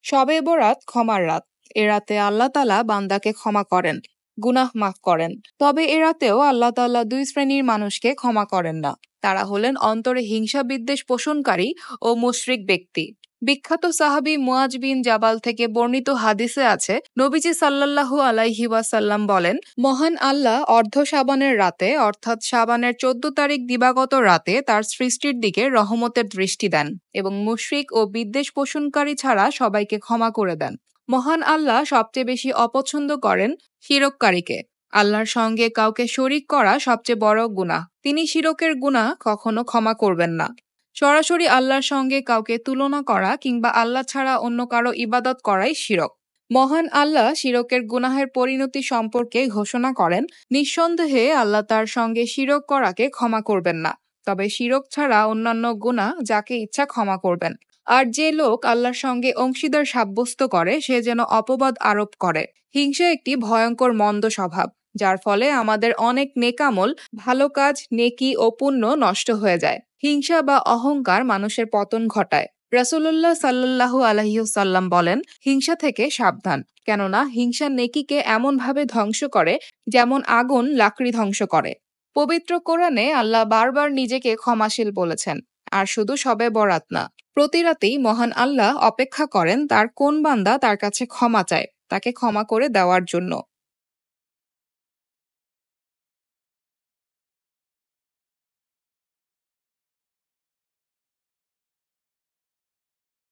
শবে বরাত ক্ষমার রাত। এ রাতে আল্লাহ তাআলা বান্দাকে ক্ষমা করেন, গুনাহ মাফ করেন। তবে এ রাতেও আল্লাহ তাআলা দুই শ্রেণীর মানুষকে ক্ষমা করেন না। তারা হলেন অন্তরে হিংসা বিদ্বেষ পোষণকারী ও মুশরিক ব্যক্তি। বিখ্যাত সাহাবী মুয়াজ বিন জাবাল থেকে বর্ণিত হাদিসে আছে, নবীজি সাল্লাল্লাহু আলাইহি ওয়াসাল্লাম বলেন, মহান আল্লাহ অর্ধ শাবানের রাতে অর্থাৎ শাবানের 14 তারিখ দিবাগত রাতে তার সৃষ্টির দিকে রহমতের দৃষ্টি দেন এবং মুশরিক ও বিদ্বেষ পোষণকারী ছাড়া সবাইকে ক্ষমা করে দেন। মহান আল্লাহ সবচেয়ে বেশি অপছন্দ করেন শিরককারীকে। আল্লাহর সঙ্গে কাউকে শরিক করা সবচেয়ে বড় গুনাহ। তিনি শিরকের গুনাহ কখনো ক্ষমা করবেন না। সরাসরি আল্লাহর সঙ্গে কাউকে তুলনা করা কিংবা আল্লাহ ছাড়া অন্য কারো ইবাদত করাই শিরক। মহান আল্লাহ শিরকের গুনাহের পরিণতি সম্পর্কে ঘোষণা করেন, নিঃসন্দেহে আল্লাহ তার সঙ্গে শিরক করাকে ক্ষমা করবেন না, তবে শিরক ছাড়া অন্যান্য গুনাহ যাকে ইচ্ছা ক্ষমা করবেন। আর যে লোক আল্লাহর সঙ্গে অংশীদার সাব্যস্ত করে সে যেন অপবাদ আরোপ করে। হিংসা একটি ভয়ঙ্কর মন্দ স্বভাব, যার ফলে আমাদের অনেক নেকামল, ভালো কাজ, নেকি ও পুণ্য নষ্ট হয়ে যায়। হিংসা বা অহংকার মানুষের পতন ঘটায়। রাসূলুল্লাহ সাল্লাল্লাহু আলাইহি ওয়াসাল্লাম বলেন, হিংসা থেকে সাবধান, কেননা হিংসা নেকিকে এমনভাবে ধ্বংস করে যেমন আগুন লাকড়ি ধ্বংস করে। পবিত্র কোরআনে আল্লাহ বারবার নিজেকে ক্ষমাশীল বলেছেন। আর শুধু শবে বরাত না, প্রতি রাতেই মহান আল্লাহ অপেক্ষা করেন তার কোন বান্দা তার কাছে ক্ষমা চায়, তাকে ক্ষমা করে দেওয়ার জন্য।